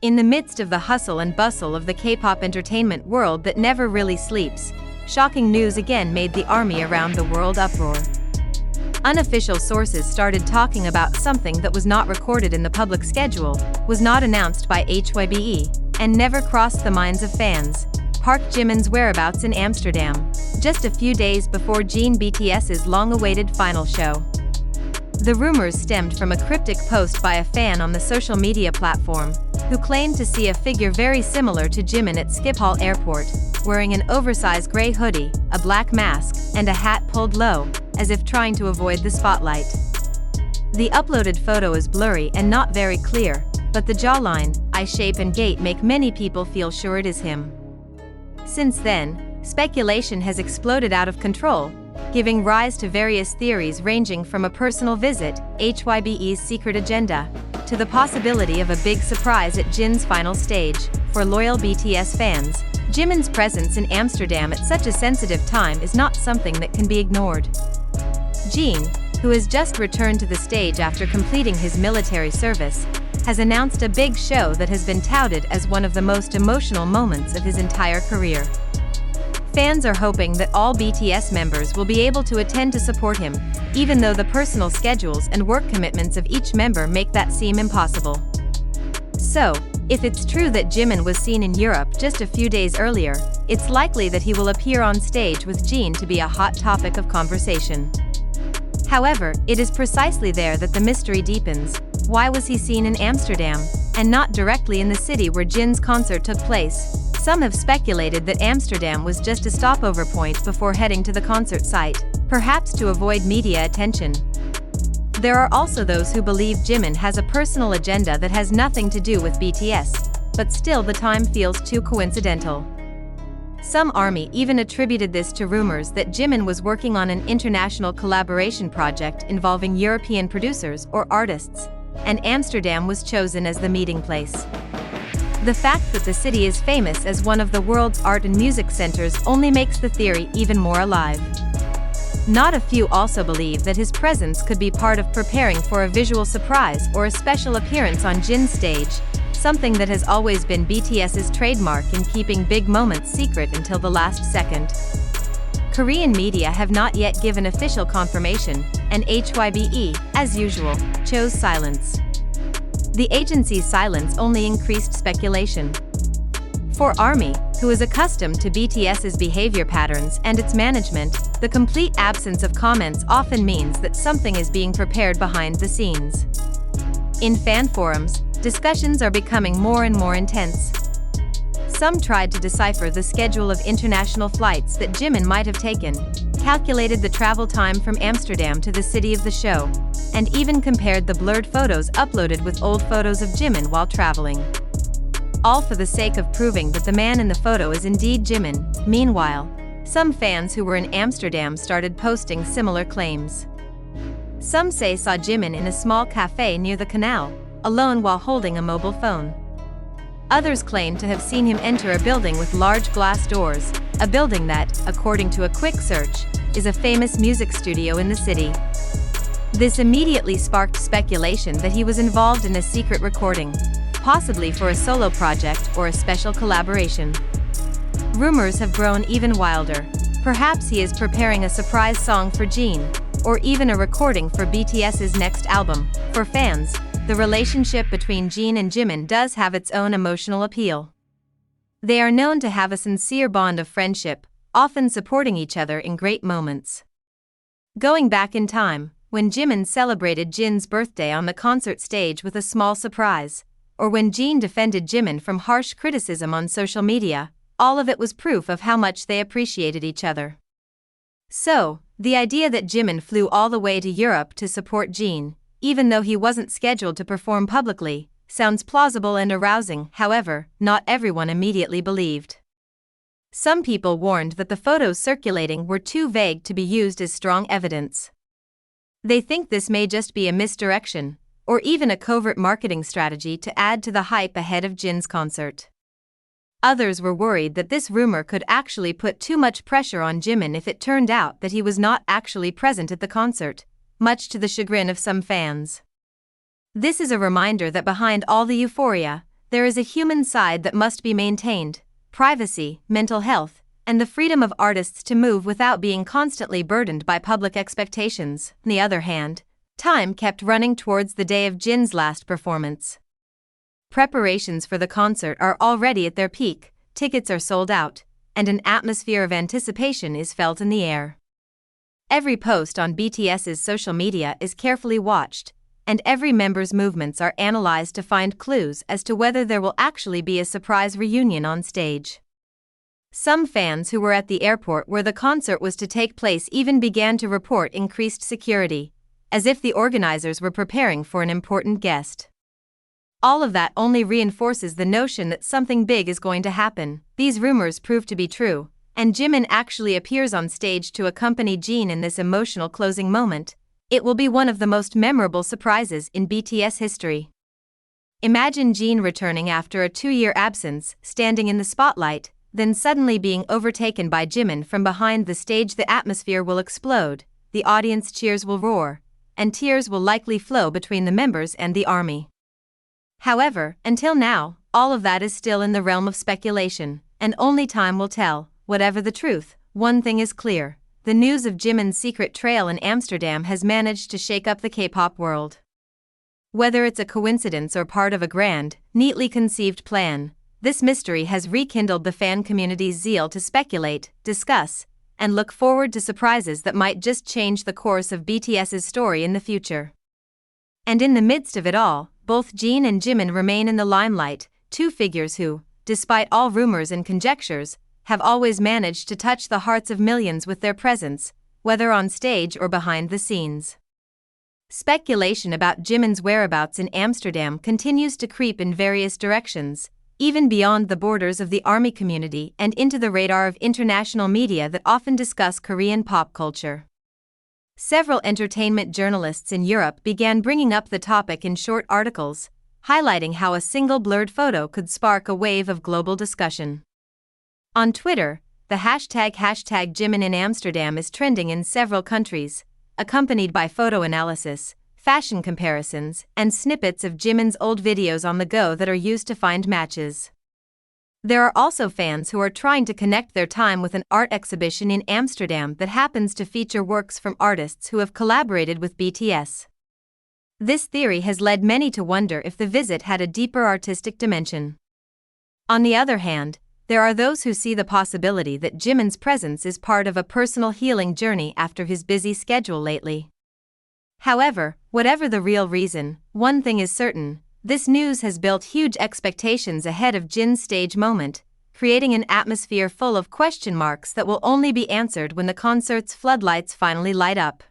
In the midst of the hustle and bustle of the K-pop entertainment world that never really sleeps, shocking news again made the army around the world uproar. Unofficial sources started talking about something that was not recorded in the public schedule, was not announced by HYBE, and never crossed the minds of fans: Park Jimin's whereabouts in Amsterdam, just a few days before BTS's long-awaited final show. The rumors stemmed from a cryptic post by a fan on the social media platform, who claimed to see a figure very similar to Jimin at Schiphol Airport, wearing an oversized gray hoodie, a black mask, and a hat pulled low, as if trying to avoid the spotlight. The uploaded photo is blurry and not very clear, but the jawline, eye shape and gait make many people feel sure it is him. Since then, speculation has exploded out of control, giving rise to various theories ranging from a personal visit, HYBE's secret agenda, to the possibility of a big surprise at Jin's final stage. For loyal BTS fans, Jimin's presence in Amsterdam at such a sensitive time is not something that can be ignored. Jin, who has just returned to the stage after completing his military service, has announced a big show that has been touted as one of the most emotional moments of his entire career. Fans are hoping that all BTS members will be able to attend to support him, even though the personal schedules and work commitments of each member make that seem impossible. So, if it's true that Jimin was seen in Europe just a few days earlier, it's likely that he will appear on stage with Jin to be a hot topic of conversation. However, it is precisely there that the mystery deepens. Why was he seen in Amsterdam, and not directly in the city where Jin's concert took place? Some have speculated that Amsterdam was just a stopover point before heading to the concert site, perhaps to avoid media attention. There are also those who believe Jimin has a personal agenda that has nothing to do with BTS, but still the time feels too coincidental. Some ARMY even attributed this to rumors that Jimin was working on an international collaboration project involving European producers or artists, and Amsterdam was chosen as the meeting place. The fact that the city is famous as one of the world's art and music centers only makes the theory even more alive. Not a few also believe that his presence could be part of preparing for a visual surprise or a special appearance on Jin's stage, something that has always been BTS's trademark in keeping big moments secret until the last second. Korean media have not yet given official confirmation, and HYBE, as usual, chose silence. The agency's silence only increased speculation. For ARMY, who is accustomed to BTS's behavior patterns and its management, the complete absence of comments often means that something is being prepared behind the scenes. In fan forums, discussions are becoming more and more intense. Some tried to decipher the schedule of international flights that Jimin might have taken, calculated the travel time from Amsterdam to the city of the show, and even compared the blurred photos uploaded with old photos of Jimin while traveling. All for the sake of proving that the man in the photo is indeed Jimin. Meanwhile, some fans who were in Amsterdam started posting similar claims. Some say saw Jimin in a small cafe near the canal, alone while holding a mobile phone. Others claim to have seen him enter a building with large glass doors, a building that, according to a quick search, is a famous music studio in the city. This immediately sparked speculation that he was involved in a secret recording, possibly for a solo project or a special collaboration. Rumors have grown even wilder. Perhaps he is preparing a surprise song for Jin, or even a recording for BTS's next album. For fans, the relationship between Jin and Jimin does have its own emotional appeal. They are known to have a sincere bond of friendship, often supporting each other in great moments. Going back in time, when Jimin celebrated Jin's birthday on the concert stage with a small surprise, or when Jin defended Jimin from harsh criticism on social media, all of it was proof of how much they appreciated each other. So, the idea that Jimin flew all the way to Europe to support Jin, even though he wasn't scheduled to perform publicly, sounds plausible and arousing. However, not everyone immediately believed. Some people warned that the photos circulating were too vague to be used as strong evidence. They think this may just be a misdirection, or even a covert marketing strategy to add to the hype ahead of Jin's concert. Others were worried that this rumor could actually put too much pressure on Jimin if it turned out that he was not actually present at the concert, much to the chagrin of some fans. This is a reminder that behind all the euphoria, there is a human side that must be maintained: privacy, mental health, and the freedom of artists to move without being constantly burdened by public expectations. On the other hand, time kept running towards the day of Jin's last performance. Preparations for the concert are already at their peak, tickets are sold out, and an atmosphere of anticipation is felt in the air. Every post on BTS's social media is carefully watched, and every member's movements are analyzed to find clues as to whether there will actually be a surprise reunion on stage. Some fans who were at the airport where the concert was to take place even began to report increased security, as if the organizers were preparing for an important guest. All of that only reinforces the notion that something big is going to happen. These rumors prove to be true, and Jimin actually appears on stage to accompany Jin in this emotional closing moment. It will be one of the most memorable surprises in BTS history. Imagine Jin returning after a 2-year absence, standing in the spotlight, then suddenly being overtaken by Jimin from behind the stage. The atmosphere will explode, the audience cheers will roar, and tears will likely flow between the members and the army. However, until now, all of that is still in the realm of speculation, and only time will tell. Whatever the truth, one thing is clear: the news of Jimin's secret trail in Amsterdam has managed to shake up the K-pop world. Whether it's a coincidence or part of a grand, neatly conceived plan, this mystery has rekindled the fan community's zeal to speculate, discuss, and look forward to surprises that might just change the course of BTS's story in the future. And in the midst of it all, both Jin and Jimin remain in the limelight, two figures who, despite all rumors and conjectures, have always managed to touch the hearts of millions with their presence, whether on stage or behind the scenes. Speculation about Jimin's whereabouts in Amsterdam continues to creep in various directions, even beyond the borders of the ARMY community and into the radar of international media that often discuss Korean pop culture. Several entertainment journalists in Europe began bringing up the topic in short articles, highlighting how a single blurred photo could spark a wave of global discussion. On Twitter, the hashtag Jimin in Amsterdam is trending in several countries, accompanied by photo analysis, fashion comparisons, and snippets of Jimin's old videos on the go that are used to find matches. There are also fans who are trying to connect their time with an art exhibition in Amsterdam that happens to feature works from artists who have collaborated with BTS. This theory has led many to wonder if the visit had a deeper artistic dimension. On the other hand, there are those who see the possibility that Jimin's presence is part of a personal healing journey after his busy schedule lately. However, whatever the real reason, one thing is certain: this news has built huge expectations ahead of Jin's stage moment, creating an atmosphere full of question marks that will only be answered when the concert's floodlights finally light up.